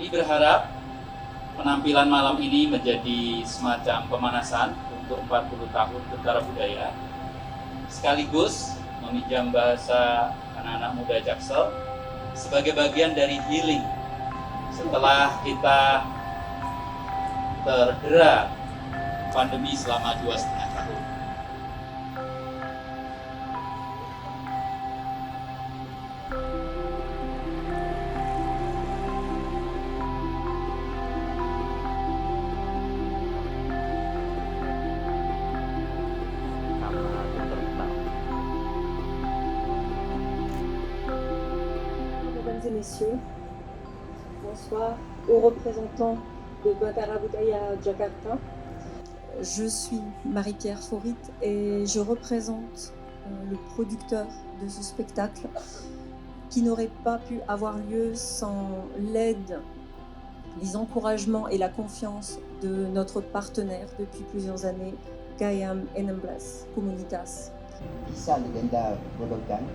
Kami berharap penampilan malam ini menjadi semacam pemanasan untuk 40 tahun Tentara Budaya, sekaligus meminjam bahasa anak-anak muda Jaksel sebagai bagian dari healing setelah kita terdera pandemi selama 2,5 tahun. Mesdames et messieurs, bonsoir aux représentants de Tentara Budaya Jakarta. Je suis Marie-Pierre Faurit et je représente le producteur de ce spectacle qui n'aurait pas pu avoir lieu sans l'aide, les encouragements et la confiance de notre partenaire depuis plusieurs années, Gayam Enamblas Komunitas. Isa Legenda Bologan.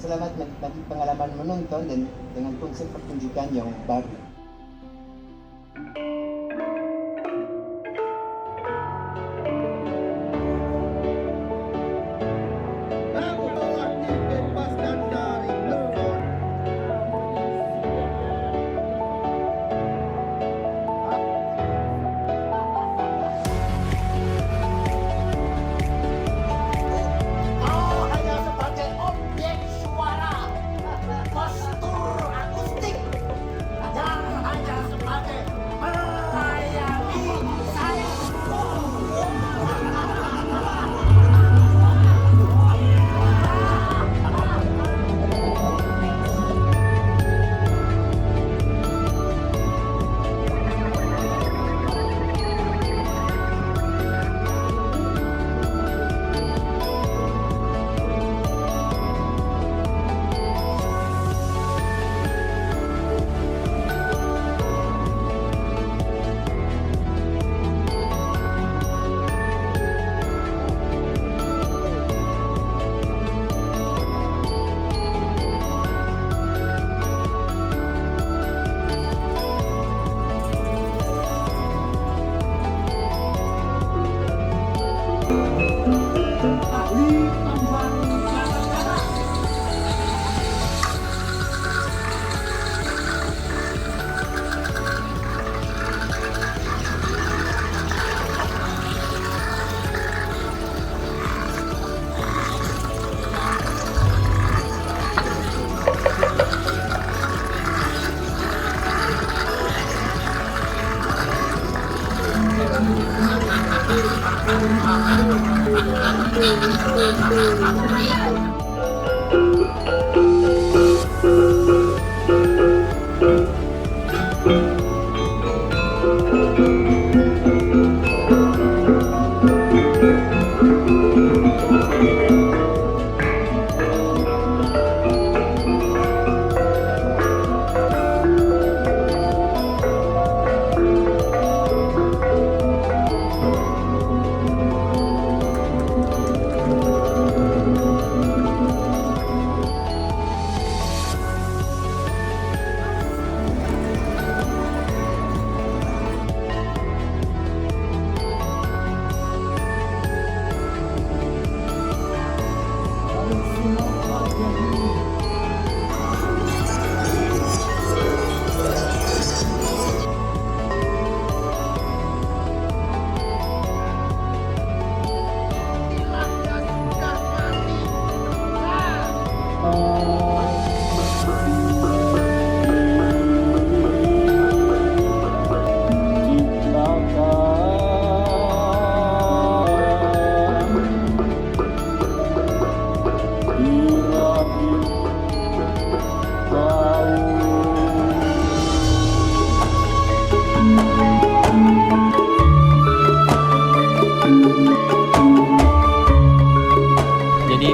Selamat menikmati pengalaman menonton dan dengan konsep pertunjukan yang baru.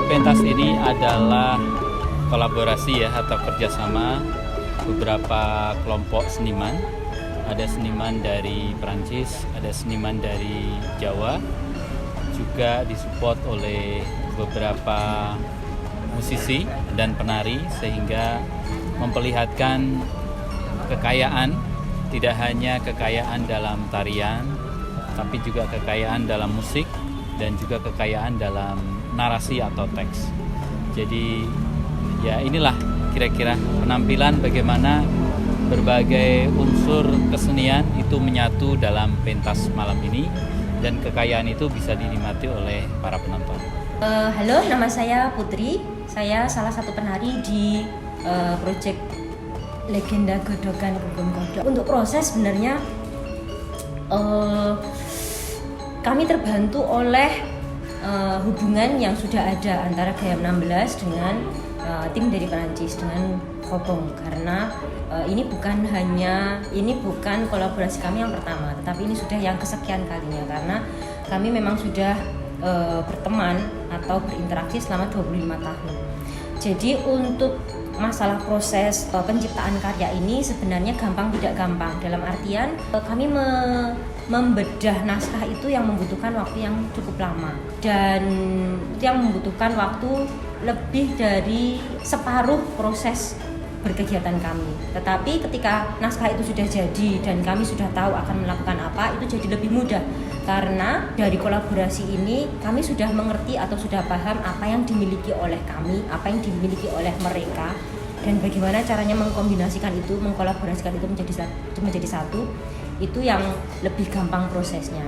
Pentas ini adalah kolaborasi ya atau kerjasama beberapa kelompok seniman. Ada seniman dari Perancis, ada seniman dari Jawa, juga disupport oleh beberapa musisi dan penari sehingga memperlihatkan kekayaan, tidak hanya kekayaan dalam tarian, tapi juga kekayaan dalam musik dan juga kekayaan dalam narasi atau teks. Jadi ya inilah kira-kira penampilan bagaimana berbagai unsur kesenian itu menyatu dalam pentas malam ini dan kekayaan itu bisa dinikmati oleh para penonton. Halo, nama saya Putri. Saya salah satu penari di proyek Legenda Godokan Gugum Godok. Untuk proses sebenarnya kami terbantu oleh hubungan yang sudah ada antara Gayam 16 dengan tim dari Perancis dengan Kobong, karena ini bukan kolaborasi kami yang pertama, tetapi ini sudah yang kesekian kalinya karena kami memang sudah berteman atau berinteraksi selama 25 tahun. Jadi untuk masalah proses penciptaan karya ini sebenarnya gampang tidak gampang, dalam artian kami membedah naskah itu yang membutuhkan waktu yang cukup lama dan yang membutuhkan waktu lebih dari separuh proses berkegiatan kami. Tetapi ketika naskah itu sudah jadi dan kami sudah tahu akan melakukan apa, itu jadi lebih mudah karena dari kolaborasi ini kami sudah mengerti atau sudah paham apa yang dimiliki oleh kami, apa yang dimiliki oleh mereka, dan bagaimana caranya mengkombinasikan itu, mengkolaborasikan itu menjadi satu. Itu yang lebih gampang prosesnya.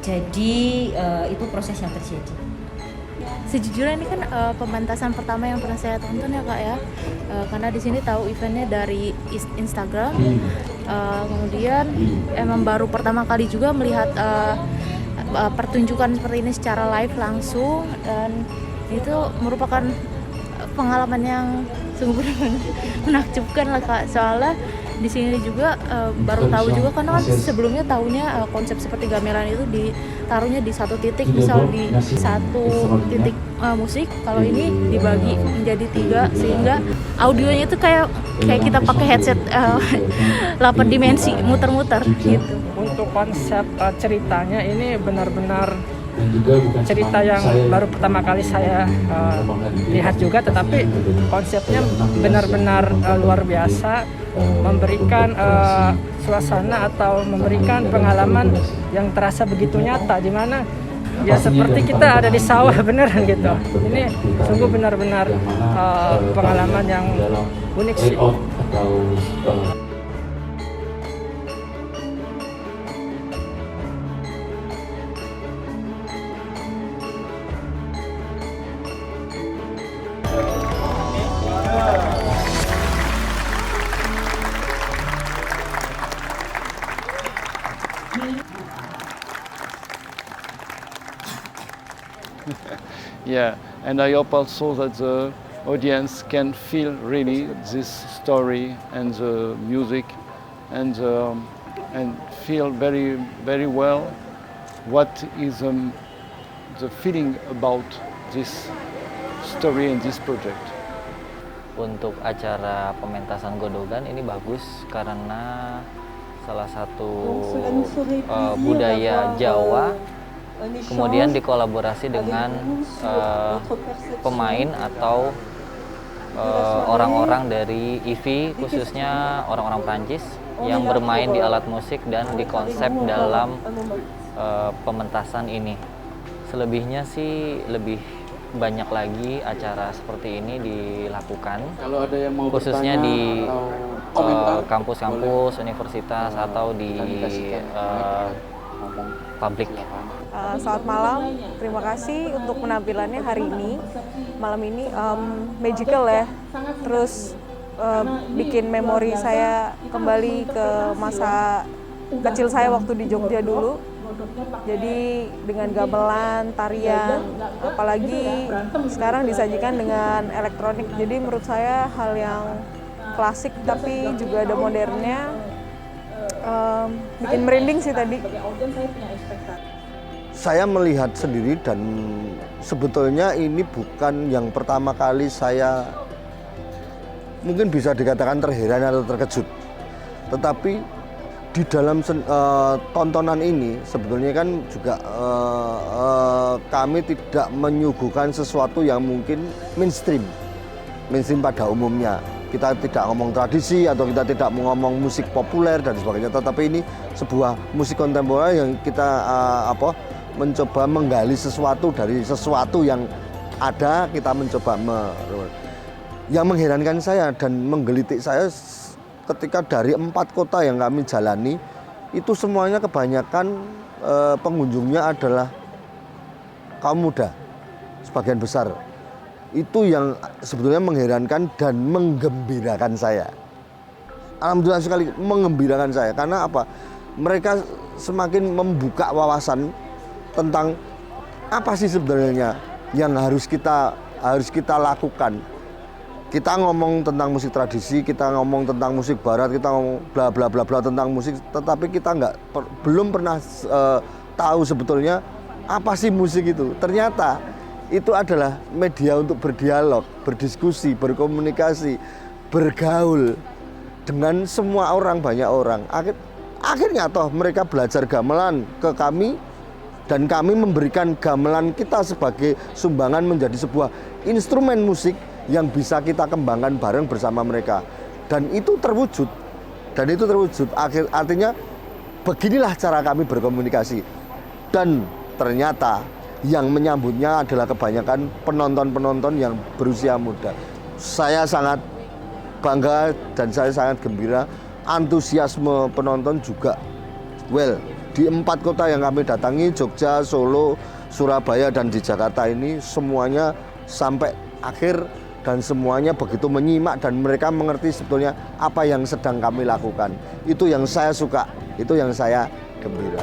Jadi itu proses yang terjadi. Sejujurnya ini kan pementasan pertama yang pernah saya tonton ya Kak ya, karena di sini tahu eventnya dari Instagram, kemudian emang baru pertama kali juga melihat pertunjukan seperti ini secara live langsung, dan itu merupakan pengalaman yang sungguh benar-benar menakjubkan lah Kak. Soalnya di sini juga baru tahu juga karena kan sebelumnya tahunya konsep seperti gamelan itu ditaruhnya di satu titik, misal di satu titik musik. Kalau ini dibagi menjadi 3 sehingga audionya itu kayak kita pakai headset 8 dimensi muter-muter gitu. Untuk konsep ceritanya ini benar-benar cerita yang baru pertama kali saya lihat juga, tetapi konsepnya benar-benar luar biasa, memberikan suasana atau memberikan pengalaman yang terasa begitu nyata, di mana ya seperti kita ada di sawah beneran gitu. Ini sungguh benar-benar pengalaman yang unik sih. Yeah, and I hope also that the audience can feel really this story and the music and feel very, very well what is the feeling about this story and this project. Untuk acara pementasan Godogan ini bagus karena salah satu budaya Jawa kemudian dikolaborasi dengan pemain atau orang-orang dari IVI, khususnya orang-orang Prancis yang bermain di alat musik dan dikonsep dalam pementasan ini. Selebihnya sih lebih banyak lagi acara seperti ini dilakukan. Kalau ada yang mau khususnya di kampus-kampus, universitas atau di publik. Selamat malam, terima kasih untuk penampilannya hari ini. Malam ini magical ya, terus bikin memori saya kembali ke masa kecil saya waktu di Jogja dulu. Jadi dengan gamelan, tarian, apalagi sekarang disajikan dengan elektronik. Jadi menurut saya hal yang klasik tapi juga ada modernnya, bikin merinding sih tadi. Saya melihat sendiri dan sebetulnya ini bukan yang pertama kali saya mungkin bisa dikatakan terheran atau terkejut. Tetapi di dalam tontonan ini sebetulnya kan juga kami tidak menyuguhkan sesuatu yang mungkin mainstream pada umumnya. kita tidak ngomong tradisi atau kita tidak ngomong musik populer dan sebagainya, tetapi ini sebuah musik kontemporer yang kita mencoba menggali sesuatu dari sesuatu yang ada, kita mencoba yang mengherankan saya dan menggelitik saya ketika dari 4 kota yang kami jalani itu semuanya kebanyakan pengunjungnya adalah kaum muda sebagian besar. Itu yang sebetulnya mengherankan dan menggembirakan saya. Alhamdulillah sekali menggembirakan saya. Karena apa? Mereka semakin membuka wawasan tentang apa sih sebenarnya yang harus kita lakukan. Kita ngomong tentang musik tradisi, kita ngomong tentang musik barat, kita ngomong bla bla bla bla tentang musik, tetapi kita belum pernah tahu sebetulnya apa sih musik itu. Ternyata itu adalah media untuk berdialog, berdiskusi, berkomunikasi, bergaul dengan semua orang, banyak orang. Akhirnya toh mereka belajar gamelan ke kami dan kami memberikan gamelan kita sebagai sumbangan menjadi sebuah instrumen musik yang bisa kita kembangkan bareng bersama mereka. Dan itu terwujud. Artinya beginilah cara kami berkomunikasi. Dan ternyata yang menyambutnya adalah kebanyakan penonton-penonton yang berusia muda. Saya sangat bangga dan saya sangat gembira. Antusiasme penonton juga di 4 kota yang kami datangi, Jogja, Solo, Surabaya, dan di Jakarta ini semuanya sampai akhir dan semuanya begitu menyimak dan mereka mengerti sebetulnya apa yang sedang kami lakukan. Itu yang saya suka, itu yang saya gembira.